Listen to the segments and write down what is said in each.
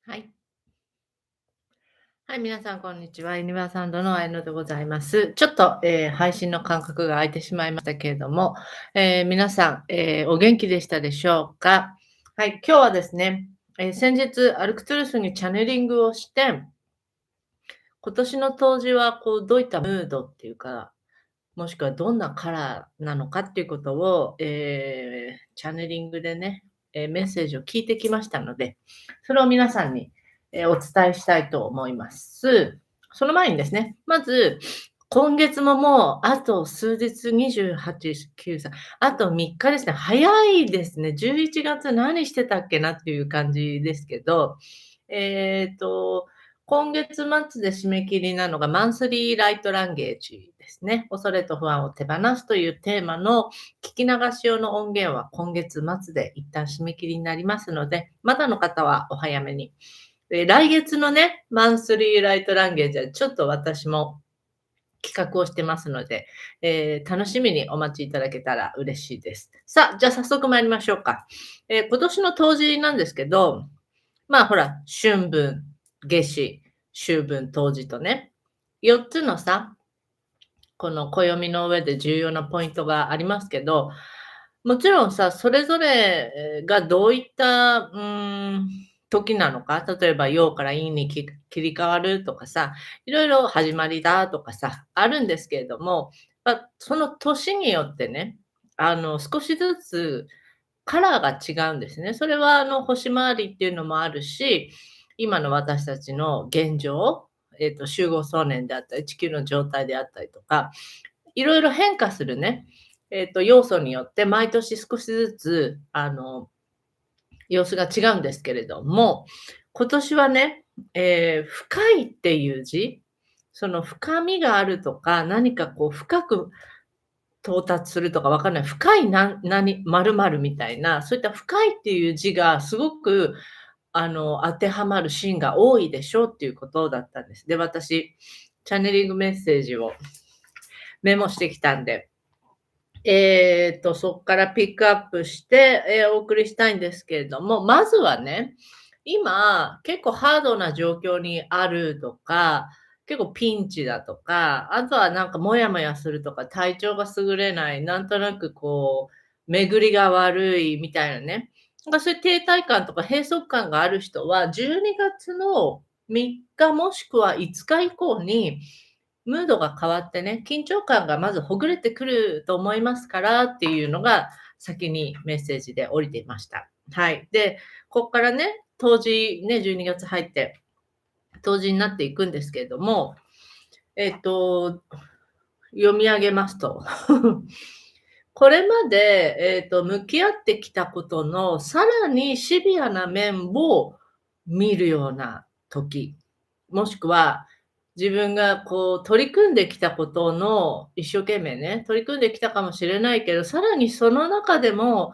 はい。はい、皆さんこんにちは。ユニバーサンドのあやのでございます。ちょっと、配信の間隔が空いてしまいましたけれども、皆さん、お元気でしたでしょうか？はい、今日はですね、先日アルクトゥルスにチャネリングをして、今年の冬至はこうどういったムードっていうか、もしくはどんなカラーなのかっていうことを、チャネリングでね、メッセージを聞いてきましたので、それを皆さんに、お伝えしたいと思います。その前にですね、まず、今月ももうあと数日、28、9、3、あと3日ですね。早いですね。11月何してたっけなっていう感じですけど、えっと、今月末で締め切りなのがマンスリーライトランゲージですね。恐れと不安を手放すというテーマの聞き流し用の音源は今月末で一旦締め切りになりますので、まだの方はお早めに。来月のね、マンスリーライトランゲージはちょっと私も企画をしてますので、楽しみにお待ちいただけたら嬉しいです。さあ、じゃあ早速参りましょうか。今年の冬至なんですけど、まあほら、春分、夏至、秋分、冬至とね、4つのさ、この暦の上で重要なポイントがありますけど、もちろんさ、それぞれがどういった、時なのか、例えば陽から陰に切り替わるとかさ、いろいろ始まりだとかさ、あるんですけれども、その年によってね、少しずつカラーが違うんですね。それは星回りっていうのもあるし、今の私たちの現状、集合想念であったり、地球の状態であったりとか、いろいろ変化するね、要素によって毎年少しずつ、様子が違うんですけれども、今年はね、深いっていう字、その深みがあるとか、何かこう深く到達するとかわかんない、深い〇〇みたいな、そういった深いっていう字がすごく当てはまるシーンが多いでしょうっていうことだったんです。で、私、チャネリングメッセージをメモしてきたんで、そっからピックアップして、お送りしたいんですけれども、まずはね、今、結構ハードな状況にあるとか、結構ピンチだとか、あとはなんかモヤモヤするとか、体調が優れない、なんとなくこう、巡りが悪いみたいなね。なんかそういう停滞感とか閉塞感がある人は、12月の3日もしくは5日以降に、ムードが変わってね、緊張感がまずほぐれてくると思いますからっていうのが、先にメッセージで降りていました。はい。で、こっからね、冬至ね、12月入って、冬至になっていくんですけれども、えっと、読み上げますと、これまで、向き合ってきたことのさらにシビアな面を見るような時、もしくは自分がこう取り組んできたことの一生懸命ね、取り組んできたかもしれないけど、さらにその中でも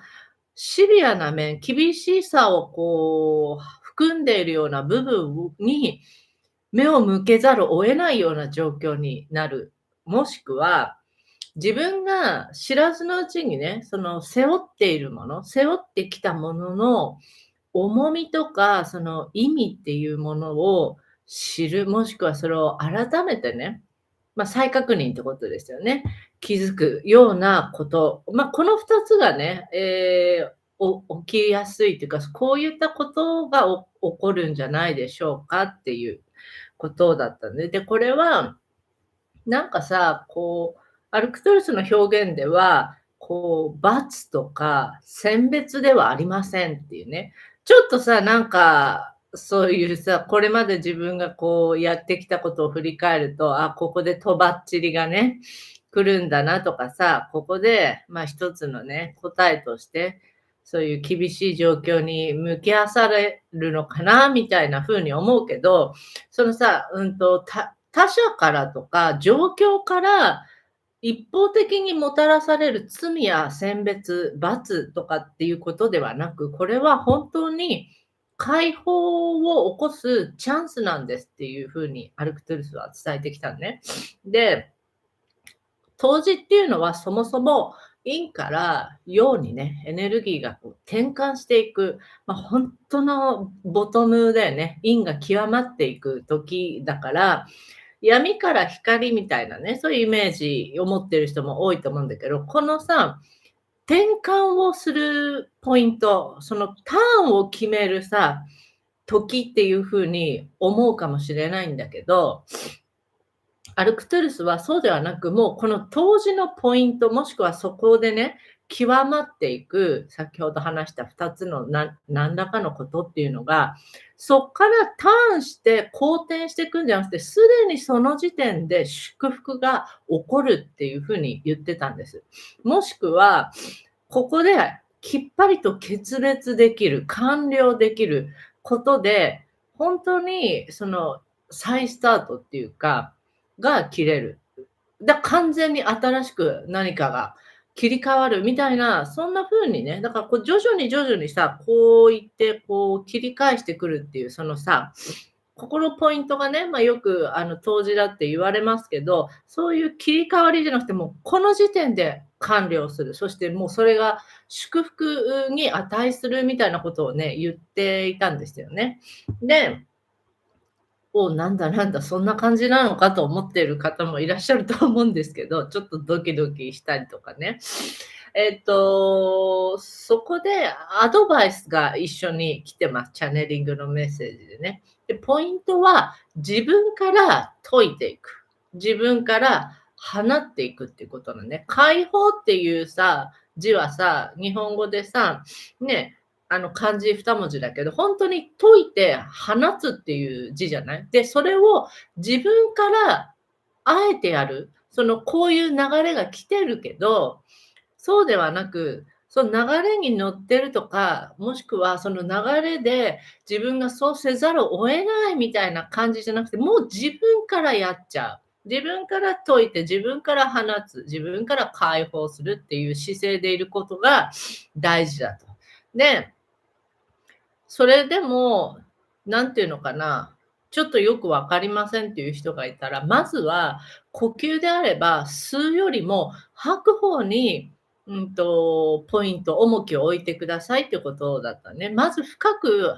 シビアな面、厳しさをこう含んでいるような部分に目を向けざるを得ないような状況になる。もしくは自分が知らずのうちにね、その背負っているもの、背負ってきたものの重みとか、その意味っていうものを知る、もしくはそれを改めてね、再確認ってことですよね。気づくようなこと。この2つがね、起きやすいというか、こういったことが起こるんじゃないでしょうかっていうことだったんで。で、これはなんかさ、こう、アルクトゥルスの表現では、こう、罰とか選別ではありませんっていうね。ちょっとさ、なんか、そういうさ、これまで自分がこうやってきたことを振り返ると、あ、ここでとばっちりがね、来るんだなとかさ、ここで、一つのね、答えとして、そういう厳しい状況に向き合わされるのかなみたいな風に思うけど、そのさ、他者からとか、状況から一方的にもたらされる罪や選別、罰とかっていうことではなく、これは本当に解放を起こすチャンスなんですっていう風にアルクトゥルスは伝えてきたのね。で、冬至っていうのはそもそも陰から陽にね、エネルギーがこう転換していく、本当のボトムだよね。陰が極まっていく時だから、闇から光みたいなね、そういうイメージを持ってる人も多いと思うんだけど、このさ、転換をするポイント、そのターンを決めるさ、時っていう風に思うかもしれないんだけど、アルクトゥルスはそうではなく、もうこの当時のポイント、もしくはそこでね、極まっていく、先ほど話した2つの何らかのことっていうのが、そっからターンして好転していくんじゃなくて、すでにその時点で祝福が起こるっていう風に言ってたんです。もしくは、ここできっぱりと決裂できる、完了できることで、本当にその再スタートっていうか、が切れる。完全に新しく何かが切り替わるみたいな、そんな風にね、だからこう徐々にさ、こう言ってこう切り返してくるっていうそのさ、ここのポイントがね、よく冬至だって言われますけど、そういう切り替わりじゃなくて、もうこの時点で完了する。そしてもうそれが祝福に値するみたいなことをね、言っていたんですよね。で、なんだ、そんな感じなのかと思っている方もいらっしゃると思うんですけど、ちょっとドキドキしたりとかね。そこでアドバイスが一緒に来てます。チャネリングのメッセージでね。で、ポイントは自分から解いていく。自分から放っていくっていうことなのね。解放っていうさ、字はさ、日本語でさ、ね、漢字2文字だけど、本当に解いて放つっていう字じゃない？で、それを自分からあえてやる。こういう流れが来てるけど、そうではなく、その流れに乗ってるとか、もしくはその流れで自分がそうせざるを得ないみたいな感じじゃなくて、もう自分からやっちゃう。自分から解いて、自分から放つ、自分から解放するっていう姿勢でいることが大事だと。で、それでも、なんていうのかな、ちょっとよく分かりませんっていう人がいたら、まずは呼吸であれば、吸うよりも吐く方に、ポイント、重きを置いてくださいってことだったね。まず深く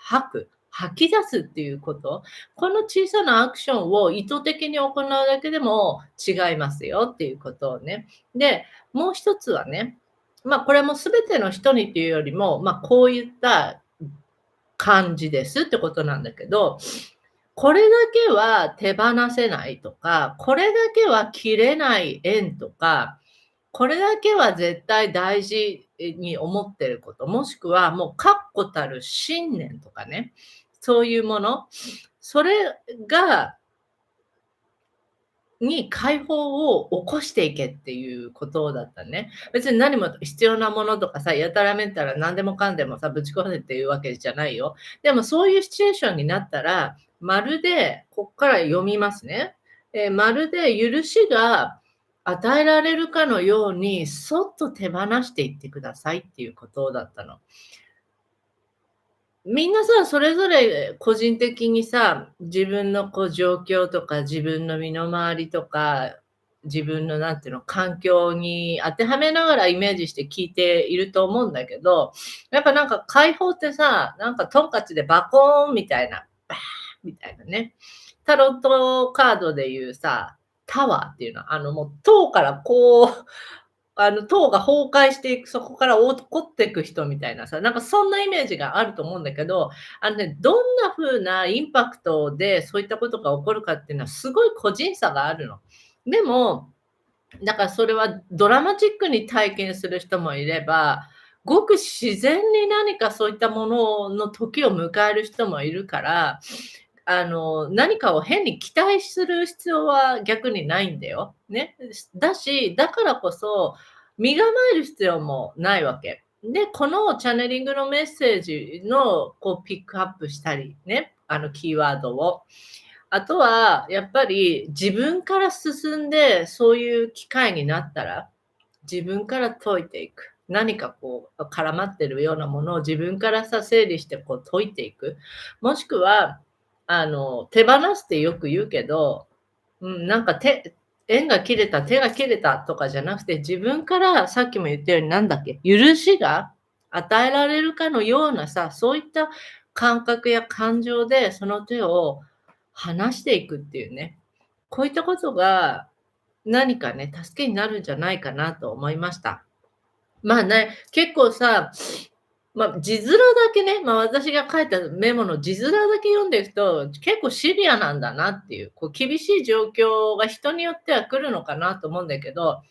吐く、吐き出すっていうこと。この小さなアクションを意図的に行うだけでも違いますよっていうことをね。で、もう一つはね、これも全ての人にっていうよりも、こういった感じですってことなんだけど、これだけは手放せないとか、これだけは切れない縁とか、これだけは絶対大事に思ってること、もしくはもう確固たる信念とかね、そういうもの、それが解放を起こしていけっていうことだったね。別に何も必要なものとかさ、やたらめったら何でもかんでもさ、ぶち込んでっていうわけじゃないよ。でもそういうシチュエーションになったら、まるでこっから読みますね。まるで許しが与えられるかのように、そっと手放していってくださいっていうことだったの。みんなさ、それぞれ個人的にさ、自分のこう状況とか、自分の身の回りとか、自分のなんていうの、環境に当てはめながらイメージして聞いていると思うんだけど、やっぱなんか解放ってさ、なんかトンカチでバコーンみたいな、バーンみたいなね。タロットカードでいうさ、タワーっていうのは、もう塔からこう塔が崩壊していく、そこから落っこっていく人みたいなさ、なんかそんなイメージがあると思うんだけど、どんな風なインパクトでそういったことが起こるかっていうのはすごい個人差があるの。でも、だからそれはドラマチックに体験する人もいれば、ごく自然に何かそういったものの時を迎える人もいるから、何かを変に期待する必要は逆にないんだよ。ね。だからこそ、身構える必要もないわけ。で、このチャネリングのメッセージのこうピックアップしたりね、キーワードを。あとは、やっぱり自分から進んで、そういう機会になったら、自分から解いていく。何かこう絡まってるようなものを自分からさ、整理してこう解いていく。もしくは、手放すってよく言うけど、なんか縁が切れた、手が切れたとかじゃなくて、自分からさっきも言ったようになんだっけ、許しが与えられるかのようなさ、そういった感覚や感情でその手を離していくっていうね。こういったことが何かね、助けになるんじゃないかなと思いました。まあね、結構さ、字面だけね、私が書いたメモの字面だけ読んでいくと、結構シビアなんだなっていう、こう厳しい状況が人によっては来るのかなと思うんだけど、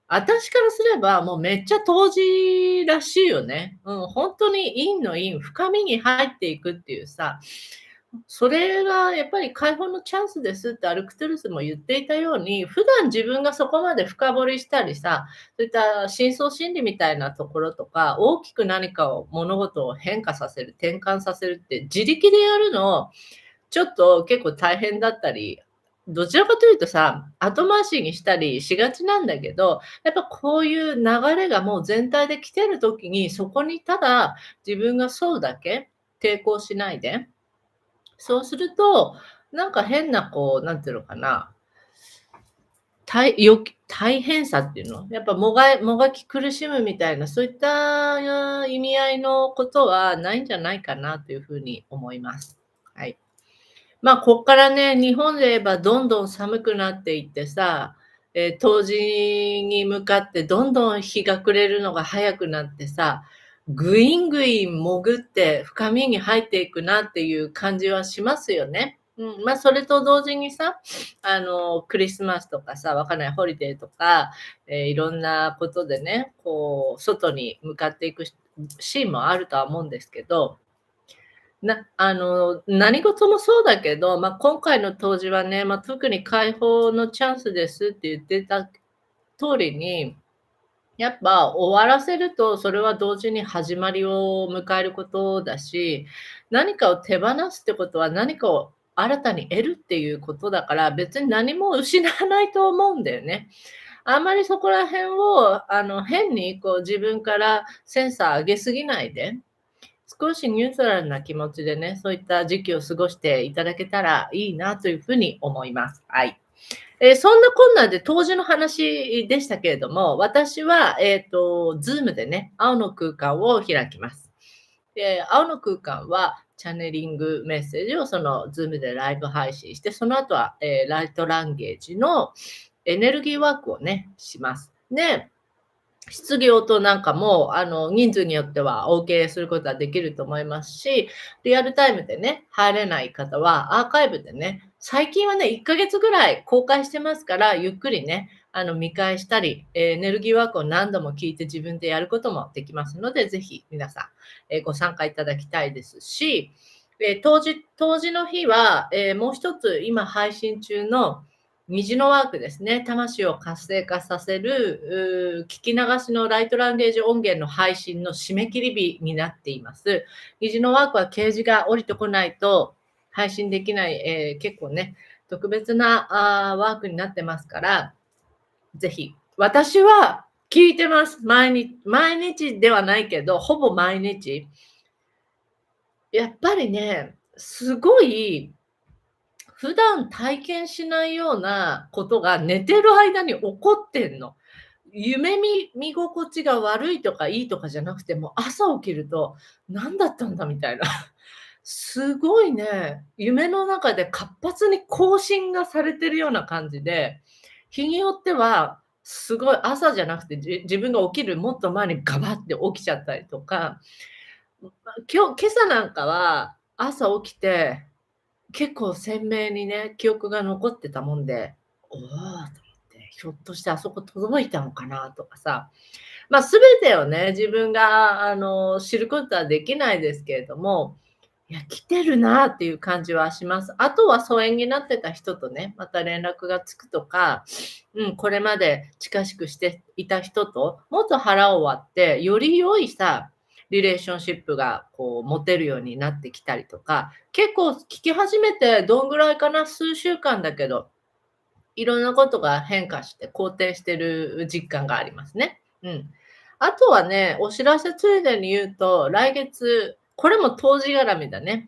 私からすればもうめっちゃ当時らしいよね。本当に陰の陰、深みに入っていくっていうさ、それがやっぱり解放のチャンスですってアルクトゥルスも言っていたように、普段自分がそこまで深掘りしたりさ、そういった深層心理みたいなところとか、大きく何かを物事を変化させる、転換させるって自力でやるの、ちょっと結構大変だったり、どちらかというとさ、後回しにしたりしがちなんだけど、やっぱこういう流れがもう全体で来てる時に、そこにただ自分が沿うだけ、抵抗しないでそうすると、なんか変なこう、なんていうのかな、大変さっていうの、やっぱもがき苦しむみたいな、そういった意味合いのことはないんじゃないかなというふうに思います。はい。こっからね、日本で言えばどんどん寒くなっていってさ、冬至に向かってどんどん日が暮れるのが早くなってさ、ぐいんぐいん潜って深みに入っていくなっていう感じはしますよね。それと同時にさ、クリスマスとかさ、わかんない、ホリデーとか、いろんなことでね、こう、外に向かっていくシーンもあるとは思うんですけど、何事もそうだけど、今回の冬至はね、特に解放のチャンスですって言ってた通りに、やっぱ終わらせると、それは同時に始まりを迎えることだし、何かを手放すってことは何かを新たに得るっていうことだから、別に何も失わないと思うんだよね。あんまりそこら辺を、変にこう自分からセンサー上げすぎないで少しニュートラルな気持ちでね、そういった時期を過ごしていただけたらいいなというふうに思います。はい。そんなこんなで当時の話でしたけれども、私は、Zoom でね、青の空間を開きます。で、青の空間はチャネリングメッセージをその Zoom でライブ配信して、その後は、ライトランゲージのエネルギーワークをね、します。で、質疑応答なんかも、人数によってはお受けすることはできると思いますし、リアルタイムでね、入れない方はアーカイブでね、最近はね、1ヶ月ぐらい公開してますから、ゆっくりね、見返したり、エネルギーワークを何度も聞いて自分でやることもできますので、ぜひ皆さん、ご参加いただきたいですし、当時の日は、もう一つ今配信中の虹のワークですね。魂を活性化させる、聞き流しのライトランゲージ音源の配信の締め切り日になっています。虹のワークは掲示が降りてこないと配信できない、結構ね、特別なワークになってますから、ぜひ。私は聞いてます。毎日ではないけど、ほぼ毎日。やっぱりね、すごい普段体験しないようなことが寝てる間に起こってんの。見心地が悪いとかいいとかじゃなくて、もう朝起きると、何だったんだみたいな。すごいね、夢の中で活発に更新がされてるような感じで、日によっては、すごい朝じゃなくて、自分が起きるもっと前にガバって起きちゃったりとか、今朝なんかは朝起きて結構鮮明にね、記憶が残ってたもんで、おおと思って、ひょっとしてあそこ届いたのかなとかさ、全てをね、自分が知ることはできないですけれども、いや、来てるなっていう感じはします。あとは疎遠になってた人とね、また連絡がつくとか、これまで近しくしていた人と、もっと腹を割って、より良いさ、リレーションシップがこう持てるようになってきたりとか、結構聞き始めてどんぐらいかな、数週間だけど、いろんなことが変化して好転してる実感がありますね。あとはね、お知らせついでに言うと、来月、これも冬至絡みだね。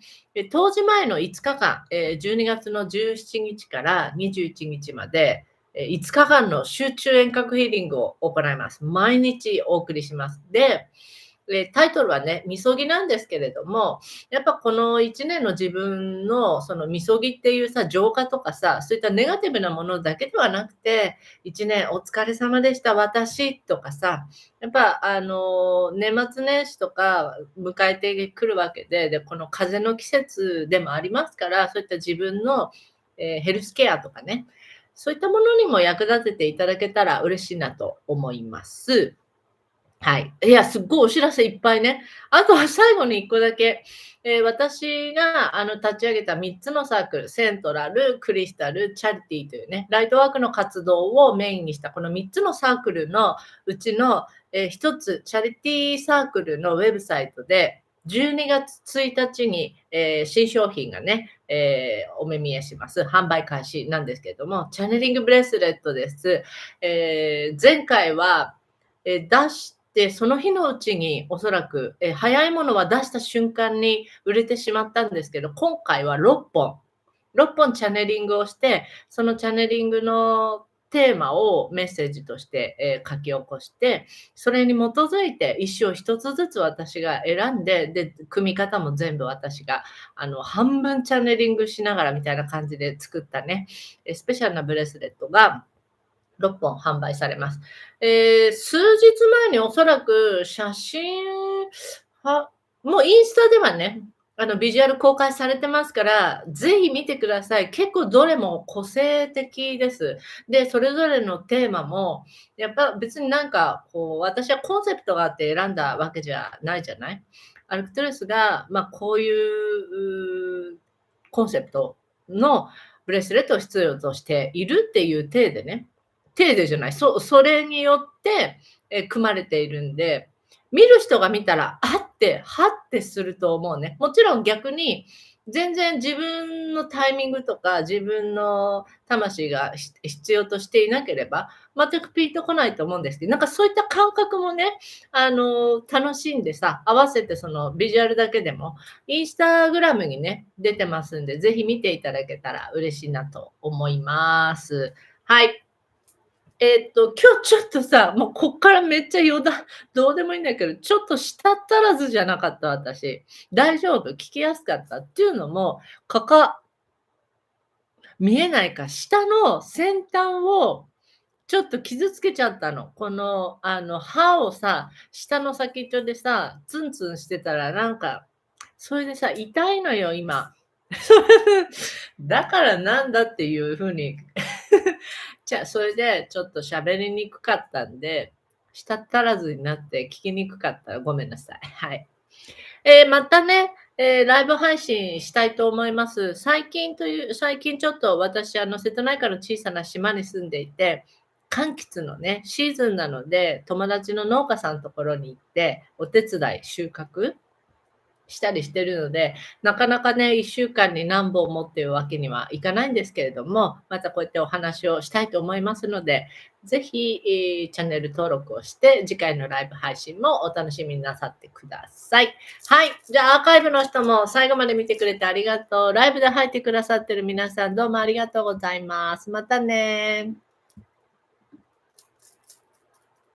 冬至前の5日間、12月の17日から21日まで、5日間の集中遠隔ヒーリングを行います。毎日お送りします。で、タイトルはね、みそぎなんですけれども、やっぱこの1年の自分のそのみそぎっていうさ、浄化とかさ、そういったネガティブなものだけではなくて、1年お疲れ様でした、私とかさ、やっぱ年末年始とか迎えてくるわけで、で、この風邪の季節でもありますから、そういった自分の、ヘルスケアとかね、そういったものにも役立てていただけたら嬉しいなと思います。はい。いや、すっごいお知らせいっぱいね。あとは最後に1個だけ、私が立ち上げた3つのサークル、セントラル、クリスタル、チャリティーというね、ライトワークの活動をメインにしたこの3つのサークルのうちの、1つ、チャリティーサークルのウェブサイトで、12月1日に、新商品がね、お目見えします。販売開始なんですけれども、チャネリングブレスレットです。前回は出して、その日のうちにおそらく、早いものは出した瞬間に売れてしまったんですけど、今回は6本チャネリングをして、そのチャネリングのテーマをメッセージとして、書き起こして、それに基づいて石を一つずつ私が選んで、で、組み方も全部私が、半分チャネリングしながらみたいな感じで作ったね、スペシャルなブレスレットが6本販売されます。数日前におそらく写真は、もうインスタではね、ビジュアル公開されてますから、ぜひ見てください。結構どれも個性的です。で、それぞれのテーマも、やっぱ別になんか、こう、私はコンセプトがあって選んだわけじゃないじゃない。アルクトゥルスが、こういうコンセプトのブレスレットを必要としているっていう体でね、体でじゃない、それによって、組まれているんで、見る人が見たら、あって、はってすると思うね。もちろん逆に、全然自分のタイミングとか、自分の魂が必要としていなければ、全くピンとこないと思うんですけど、なんかそういった感覚もね、楽しんでさ、合わせてそのビジュアルだけでも、インスタグラムにね、出てますんで、ぜひ見ていただけたら嬉しいなと思います。はい。今日ちょっとさ、もうこっからめっちゃどうでもいいんだけど、ちょっと舌足らずじゃなかった、私。大丈夫？聞きやすかった？っていうのも、見えないか、下の先端をちょっと傷つけちゃったの。この、歯をさ、下の先っちょでさ、ツンツンしてたらなんか、それでさ、痛いのよ、今。だからなんだっていう風にそれでちょっと喋りにくかったんで、舌足らずになって聞きにくかったらごめんなさい。はい。またね、ライブ配信したいと思います。最近ちょっと私、瀬戸内海の小さな島に住んでいて、柑橘のね、シーズンなので、友達の農家さんのところに行って、お手伝い、収穫したりしてるので、なかなかね、1週間に何本もっていうわけにはいかないんですけれども、またこうやってお話をしたいと思いますので、ぜひ、チャンネル登録をして、次回のライブ配信もお楽しみになさってください。はい。じゃあ、アーカイブの人も最後まで見てくれてありがとう。ライブで入ってくださってる皆さん、どうもありがとうございます。またね。